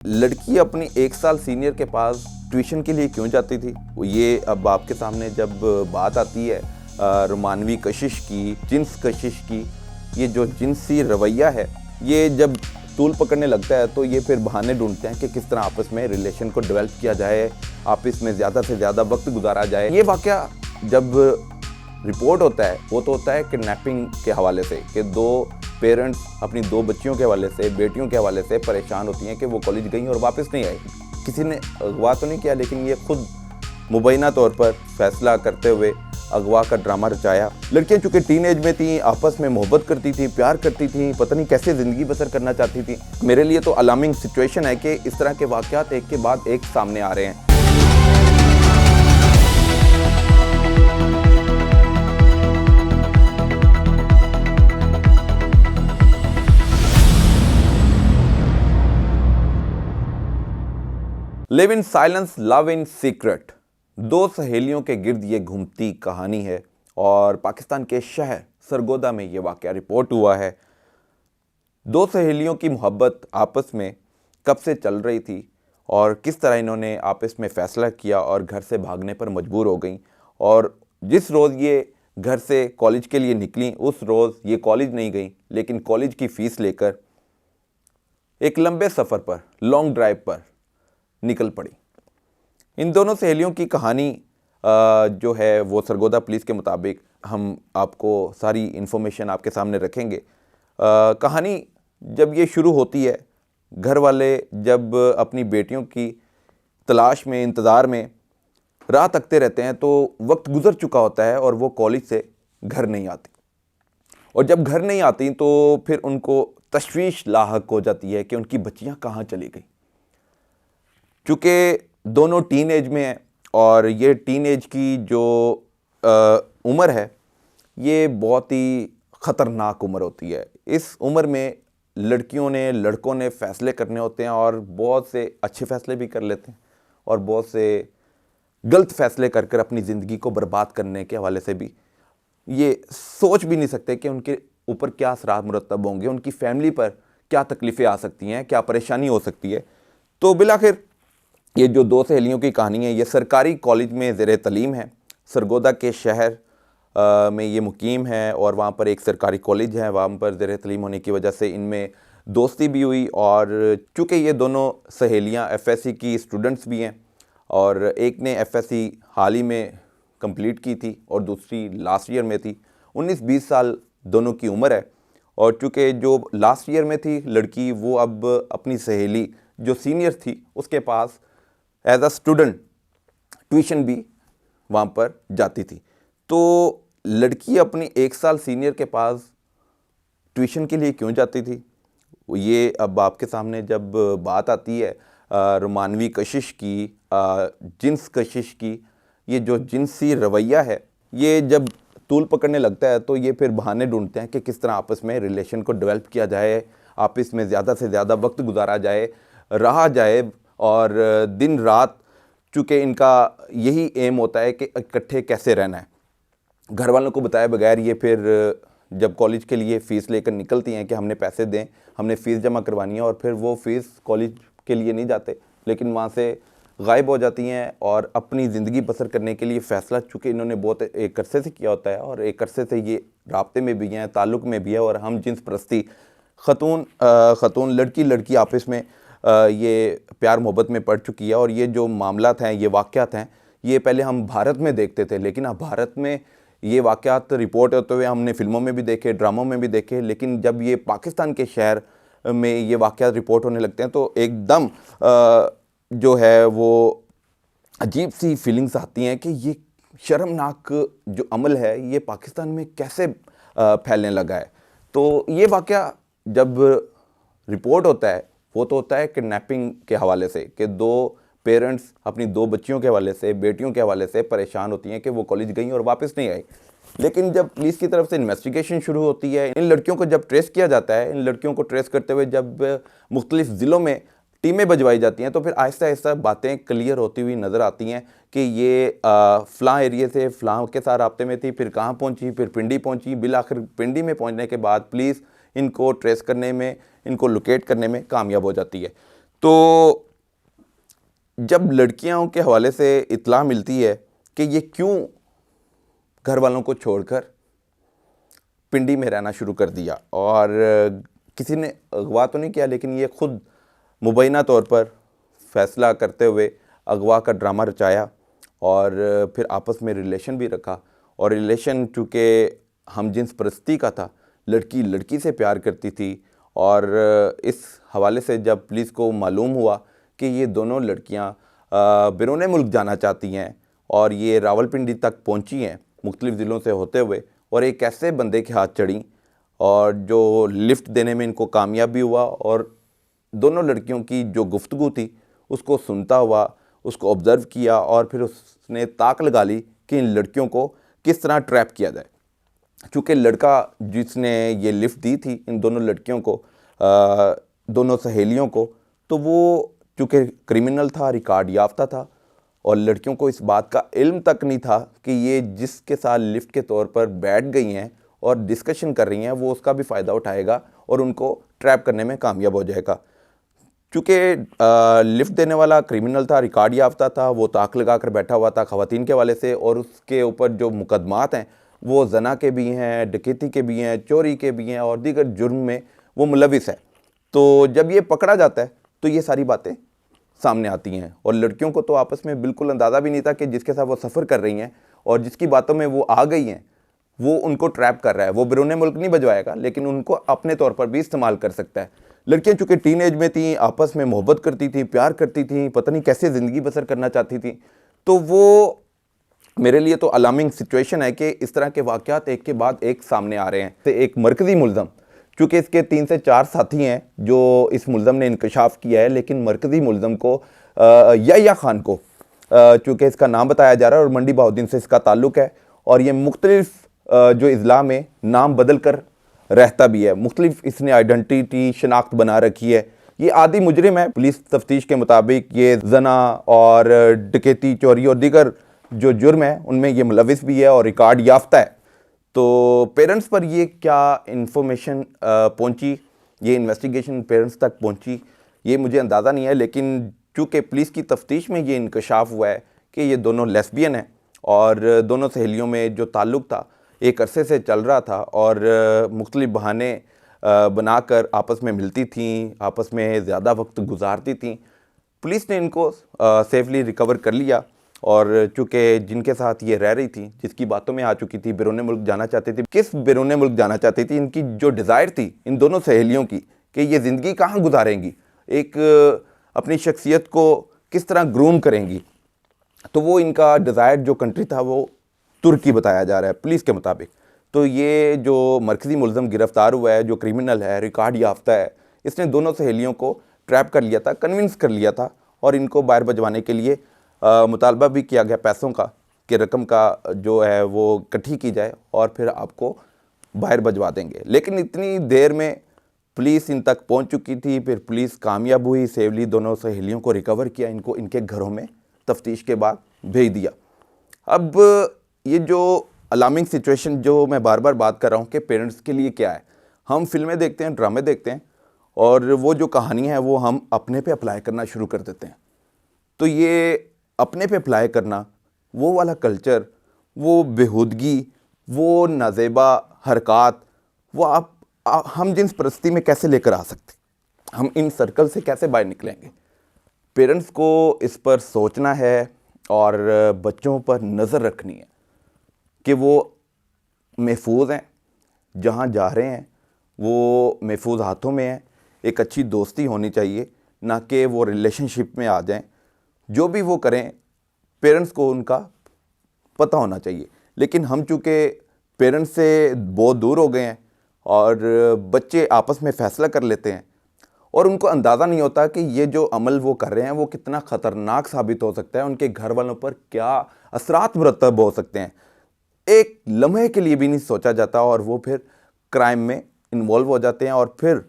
लड़की अपनी 1 साल सीनियर के पास ट्यूशन के लिए क्यों जाती थी, ये अब आपके सामने जब बात आती है रोमानवी कशिश की, जिन्स कशिश की, ये जो जिनसी रवैया है, ये जब तूल पकड़ने लगता है तो ये फिर बहाने ढूंढते हैं कि किस तरह आपस में रिलेशन को डेवलप किया जाए, आपस में ज़्यादा से ज़्यादा वक्त गुजारा जाए। ये वाक़या जब रिपोर्ट होता है वो तो होता है किडनैपिंग के हवाले से कि दो पेरेंट्स अपनी दो बच्चियों के हवाले से, बेटियों के हवाले से परेशान होती हैं कि वो कॉलेज गई और वापस नहीं आई। किसी ने अगवा तो नहीं किया, लेकिन ये खुद मुबैना तौर पर फैसला करते हुए अगवा का ड्रामा रचाया। लड़कियां चूँकि टीनेज में थी, आपस में मोहब्बत करती थी, प्यार करती थी, पता नहीं कैसे ज़िंदगी बसर करना चाहती थी। मेरे लिए तो अलार्मिंग सिचुएशन है कि इस तरह के वाक़यात एक के बाद एक सामने आ रहे हैं। Live in silence, love in secret, दो सहेलियों के गिर्द ये घूमती कहानी है और पाकिस्तान के शहर सरगोदा में ये वाक़या रिपोर्ट हुआ है। दो सहेलियों की मोहब्बत आपस में कब से चल रही थी और किस तरह इन्होंने आपस में फ़ैसला किया और घर से भागने पर मजबूर हो गई। और जिस रोज़ ये घर से कॉलेज के लिए निकली, उस रोज़ ये कॉलेज नहीं गई, लेकिन कॉलेज की फ़ीस लेकर एक लंबे सफ़र पर, लॉन्ग ड्राइव पर निकल पड़ी। इन दोनों सहेलियों की कहानी जो है वो सरगोदा पुलिस के मुताबिक, हम आपको सारी इन्फॉर्मेशन आपके सामने रखेंगे। कहानी जब ये शुरू होती है, घर वाले जब अपनी बेटियों की तलाश में, इंतज़ार में राह तकते रहते हैं तो वक्त गुज़र चुका होता है और वो कॉलेज से घर नहीं आती। और जब घर नहीं आती तो फिर उनको तशवीश लाहक हो जाती है कि उनकी बच्चियां कहाँ चली गई। चूँकि दोनों टीन एज में हैं और ये टीन एज की जो उम्र है, ये बहुत ही ख़तरनाक उम्र होती है। इस उम्र में लड़कियों ने, लड़कों ने फ़ैसले करने होते हैं और बहुत से अच्छे फ़ैसले भी कर लेते हैं और बहुत से गलत फ़ैसले कर कर अपनी ज़िंदगी को बर्बाद करने के हवाले से भी ये सोच भी नहीं सकते कि उनके ऊपर क्या असरात मुरतब होंगे, उनकी फ़ैमिली पर क्या तकलीफ़ें आ सकती हैं, क्या परेशानी हो सकती है। तो बिलाखिर ये जो दो सहेलियों की कहानी है, ये सरकारी कॉलेज में ज़ेर तलीम है। सरगोदा के शहर में ये मुकीम है और वहाँ पर एक सरकारी कॉलेज है। वहाँ पर ज़ेर तलीम होने की वजह से इनमें दोस्ती भी हुई और चूँकि ये दोनों सहेलियाँ एफएससी की स्टूडेंट्स भी हैं और एक ने एफएससी हाल ही में कंप्लीट की थी और दूसरी लास्ट ईयर में थी। 19-20 साल दोनों की उम्र है और चूँकि जो लास्ट ईयर में थी लड़की, वो अब अपनी सहेली जो सीनियर थी उसके पास एज अ स्टूडेंट ट्यूशन भी वहाँ पर जाती थी। तो लड़की अपनी 1 साल सीनियर के पास ट्यूशन के लिए क्यों जाती थी, ये अब आपके सामने जब बात आती है रोमानवी कशिश की, जिन्स कशिश की, ये जो जिनसी रवैया है, ये जब तूल पकड़ने लगता है तो ये फिर बहाने ढूंढते हैं कि किस तरह आपस में रिलेशन को डेवलप किया जाए, आपस में ज़्यादा से ज़्यादा वक्त गुजारा जाए, रहा जाए और दिन रात, चूँकि इनका यही एम होता है कि इकट्ठे कैसे रहना है। घर वालों को बताए बगैर ये फिर जब कॉलेज के लिए फ़ीस लेकर निकलती हैं कि हमने पैसे दें, हमने फ़ीस जमा करवानी है, और फिर वो फ़ीस कॉलेज के लिए नहीं जाते, लेकिन वहाँ से गायब हो जाती हैं और अपनी ज़िंदगी बसर करने के लिए फ़ैसला, चूँकि इन्होंने बहुत एक अरसे से किया होता है और एक अरसे से ये राब्ते में भी हैं, ताल्लुक़ में भी है और हम जिन्स परस्ती, ख़तून लड़की आपस में ये प्यार मोहब्बत में पड़ चुकी है। और ये जो मामलात हैं, ये वाक़यात हैं, ये पहले हम भारत में देखते थे, लेकिन अब भारत में ये वाक़यात रिपोर्ट होते हुए हमने फ़िल्मों में भी देखे, ड्रामों में भी देखे, लेकिन जब ये पाकिस्तान के शहर में ये वाक़यात रिपोर्ट होने लगते हैं तो एकदम जो है वो अजीब सी फीलिंग्स आती हैं कि ये शर्मनाक जो अमल है ये पाकिस्तान में कैसे फैलने लगा है। तो ये वाक़या जब रिपोर्ट होता है वो तो होता है किडनैपिंग के हवाले से कि दो पेरेंट्स अपनी दो बच्चियों के हवाले से, बेटियों के हवाले से परेशान होती हैं कि वो कॉलेज गई और वापस नहीं आई। लेकिन जब पुलिस की तरफ से इन्वेस्टिगेशन शुरू होती है, इन लड़कियों को जब ट्रेस किया जाता है, इन लड़कियों को ट्रेस करते हुए जब मुख्तलिफ ज़िलों में टीमें बजवाई जाती हैं, तो फिर आहिस्ता आहिस्ता बातें क्लियर होती हुई नज़र आती हैं कि ये फ़लाँ एरिए से फ़लाँ के साथ राब्ते में थी, फिर कहाँ पहुँची, फिर पिंडी पहुँची। बिलाखिर पिंडी में पहुँचने के बाद पुलिस इनको ट्रेस करने में, इनको लोकेट करने में कामयाब हो जाती है। तो जब लड़कियों के हवाले से इत्तला मिलती है कि ये क्यों घर वालों को छोड़कर पिंडी में रहना शुरू कर दिया, और किसी ने अगवा तो नहीं किया लेकिन ये खुद मुबैना तौर पर फैसला करते हुए अगवा का ड्रामा रचाया और फिर आपस में रिलेशन भी रखा। और रिलेशन चूँकि हम जिन्स परस्ती का था, लड़की लड़की से प्यार करती थी, और इस हवाले से जब पुलिस को मालूम हुआ कि ये दोनों लड़कियां बिरूने मुल्क जाना चाहती हैं और ये रावलपिंडी तक पहुंची हैं मुख्तलिफ़ ज़िलों से होते हुए, और एक ऐसे बंदे के हाथ चढ़ी और जो लिफ्ट देने में इनको कामयाब भी हुआ, और दोनों लड़कियों की जो गुफ्तगू थी उसको सुनता हुआ उसको ऑब्ज़र्व किया, और फिर उसने ताक लगा ली कि इन लड़कियों को किस तरह ट्रैप किया जाए। चूँकि लड़का जिसने ये लिफ्ट दी थी इन दोनों लड़कियों को, दोनों सहेलियों को, तो वो चूँकि क्रिमिनल था, रिकॉर्ड याफ्ता था, और लड़कियों को इस बात का इल्म तक नहीं था कि ये जिसके साथ लिफ्ट के तौर पर बैठ गई हैं और डिस्कशन कर रही हैं वो उसका भी फ़ायदा उठाएगा और उनको ट्रैप करने में कामयाब हो जाएगा। चूँकि लिफ्ट देने वाला क्रिमिनल था, रिकॉर्ड याफ्ता था, वो ताक लगा कर बैठा हुआ था ख़वातीन के हवाले से, और उसके ऊपर जो मुकदमात हैं वो जना के भी हैं, डकैती के भी हैं, चोरी के भी हैं, और दीगर जुर्म में वो मुलविस है। तो जब ये पकड़ा जाता है तो ये सारी बातें सामने आती हैं, और लड़कियों को तो आपस में बिल्कुल अंदाज़ा भी नहीं था कि जिसके साथ वो सफ़र कर रही हैं और जिसकी बातों में वो आ गई हैं वो उनको ट्रैप कर रहा है। वो बिरूने मुल्क नहीं भिजवाएगा लेकिन उनको अपने तौर पर भी इस्तेमाल कर सकता है। लड़कियां चूँकि टीन एज में थी, आपस में मोहब्बत करती थी, प्यार करती थी, पता नहीं कैसे ज़िंदगी बसर करना चाहती थी, तो वो मेरे लिए तो अलार्मिंग सिचुएशन है कि इस तरह के वाक़यात एक के बाद एक सामने आ रहे हैं। तो एक मरकज़ी मुल्ज़म, चूँकि इसके 3 से 4 साथी हैं जो इस मुल्ज़म ने इंकशाफ किया है, लेकिन मरकज़ी मुल्ज़म को यहया खान को चूँकि इसका नाम बताया जा रहा है और मंडी बहाउद्दीन से इसका ताल्लुक़ है, और ये मुख्तलिफ़ जो इज़ला में नाम बदल कर रहता भी है, मुख्तलिफ इसने आइडेंटिटी शनाख्त बना रखी है। ये आदि मुजरिम है। पुलिस तफ्तीश के मुताबिक ये जना और डकैती, चोरी और दीगर जो जुर्म है उनमें ये मुलविस भी है और रिकॉर्ड याफ्ता है। तो पेरेंट्स पर ये क्या इंफॉर्मेशन पहुंची, ये इन्वेस्टिगेशन पेरेंट्स तक पहुंची, ये मुझे अंदाज़ा नहीं है, लेकिन चूँकि पुलिस की तफ्तीश में ये इंकशाफ हुआ है कि ये दोनों लेस्बियन हैं और दोनों सहेलियों में जो ताल्लुक़ था एक अरसे से चल रहा था, और मुख्तलिफ बहाने बनाकर आपस में मिलती थीं, आपस में ज़्यादा वक्त गुजारती थीं। पुलिस ने इनको सेफली रिकवर कर लिया, और चूँकि जिनके साथ ये रह रही थी, जिसकी बातों में आ चुकी थी, बिरूने मुल्क जाना चाहती थी, किस बिरूने मुल्क जाना चाहती थी, इनकी जो डिज़ायर थी इन दोनों सहेलियों की कि ये ज़िंदगी कहाँ गुजारेंगी, एक अपनी शख्सियत को किस तरह ग्रूम करेंगी, तो वो इनका डिज़ायर जो कंट्री था वो तुर्की बताया जा रहा है पुलिस के मुताबिक। तो ये जो मरकज़ी मुल्ज़म गिरफ़्तार हुआ है, जो क्रिमिनल है, रिकॉर्ड याफ्ता है, इसने दोनों सहेलियों को ट्रैप कर लिया था, कन्विंस कर लिया था, और इनको बाहर भिजवाने के लिए मुतालबा भी किया गया पैसों का कि रकम का जो है वो इकट्ठी की जाए और फिर आपको बाहर भिजवा देंगे। लेकिन इतनी देर में पुलिस इन तक पहुंच चुकी थी, फिर पुलिस कामयाब हुई, सेवली दोनों सहेलियों को रिकवर किया, इनको इनके घरों में तफ्तीश के बाद भेज दिया। अब ये जो अलार्मिंग सिचुएशन जो मैं बार बार बात कर रहा हूँ कि पेरेंट्स के लिए क्या है, हम फिल्में देखते हैं, ड्रामे देखते हैं, और वो जो कहानी है वो हम अपने पे अप्लाई करना शुरू कर देते हैं। तो ये अपने पे अप्लाई करना, वो वाला कल्चर, वो बेहूदगी, वो नाजेबा हरकत, वो हम जिन्स परस्ती में कैसे लेकर आ सकते, हम इन सर्कल से कैसे बाहर निकलेंगे। पेरेंट्स को इस पर सोचना है और बच्चों पर नज़र रखनी है कि वो महफूज हैं, जहाँ जा रहे हैं वो महफूज हाथों में है। एक अच्छी दोस्ती होनी चाहिए, ना कि वो रिलेशनशिप में आ जाएं। जो भी वो करें पेरेंट्स को उनका पता होना चाहिए, लेकिन हम चूँकि पेरेंट्स से बहुत दूर हो गए हैं और बच्चे आपस में फ़ैसला कर लेते हैं, और उनको अंदाज़ा नहीं होता कि ये जो अमल वो कर रहे हैं वो कितना ख़तरनाक साबित हो सकता है, उनके घर वालों पर क्या असरात मुरतब हो सकते हैं, एक लम्हे के लिए भी नहीं सोचा जाता, और वो फिर क्राइम में इन्वॉल्व हो जाते हैं और फिर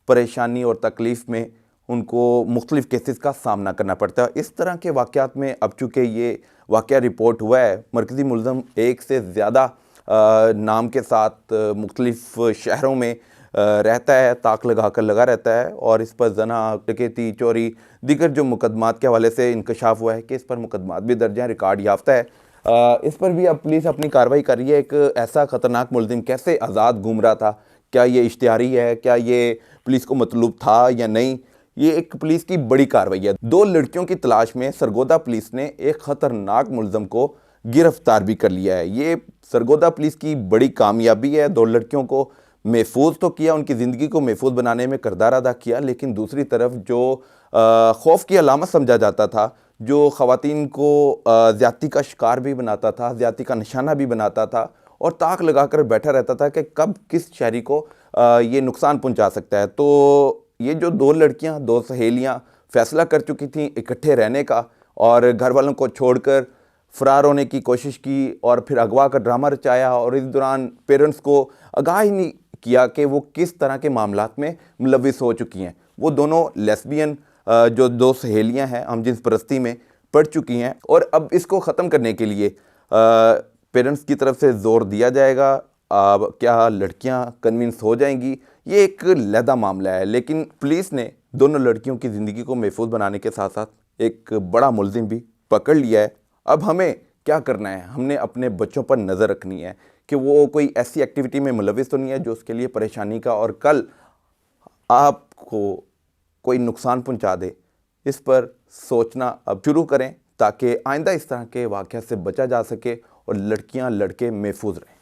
परेशानी और तकलीफ़ में उनको मुख्तलिफ़ केसेस का सामना करना पड़ता है। इस तरह के वाक़यात में अब चूँकि ये वाक़या रिपोर्ट हुआ है, मरकज़ी मुल्ज़म एक से ज़्यादा नाम के साथ मुख्तलिफ़ शहरों में रहता है, ताक लगा कर लगा रहता है और इस पर जना, डकैती, चोरी, दीगर जो मुकदमात के हवाले से इंकशाफ हुआ है कि इस पर मुकदमात भी दर्ज हैं, रिकॉर्ड याफ्ता है। इस पर भी अब पुलिस अपनी कार्रवाई कर रही है। एक ऐसा ख़तरनाक मुलजिम कैसे आज़ाद घूम रहा था, क्या ये इश्तिहारी है, क्या ये पुलिस को मतलूब था या नहीं, ये एक पुलिस की बड़ी कार्रवाई है। 2 लड़कियों की तलाश में सरगोदा पुलिस ने एक ख़तरनाक मुलजिम को गिरफ्तार भी कर लिया है। ये सरगोदा पुलिस की बड़ी कामयाबी है। 2 लड़कियों को महफूज तो किया, उनकी ज़िंदगी को महफूज बनाने में किरदार अदा किया, लेकिन दूसरी तरफ जो खौफ की अलामत समझा जाता था, जो ख़वातीन को ज़्यादती का शिकार भी बनाता था, ज़्यादती का निशाना भी बनाता था और ताक लगाकर बैठा रहता था कि कब किस शहरी को ये नुकसान पहुंचा सकता है। तो ये जो 2 लड़कियां, 2 सहेलियां फैसला कर चुकी थीं इकट्ठे रहने का और घर वालों को छोड़कर फ़रार होने की कोशिश की और फिर अगवा का ड्रामा रचाया और इस दौरान पेरेंट्स को आगाह ही नहीं किया कि वो किस तरह के मामलात में मुलविस हो चुकी हैं। वो दोनों लेस्बियन जो 2 सहेलियां हैं, हमजिन्स परस्ती में पड़ चुकी हैं और अब इसको ख़त्म करने के लिए पेरेंट्स की तरफ से ज़ोर दिया जाएगा। अब क्या लड़कियां कन्विंस हो जाएंगी, ये एक लहदा मामला है, लेकिन पुलिस ने दोनों लड़कियों की ज़िंदगी को महफूज बनाने के साथ साथ एक बड़ा मुलजिम भी पकड़ लिया है। अब हमें क्या करना है, हमने अपने बच्चों पर नज़र रखनी है कि वो कोई ऐसी एक्टिविटी में मुलविस तो नहीं है जो उसके लिए परेशानी का और कल आपको कोई नुकसान पहुंचा दे। इस पर सोचना अब शुरू करें ताकि आइंदा इस तरह के वाक़या से बचा जा सके और लड़कियां लड़के महफूज रहें।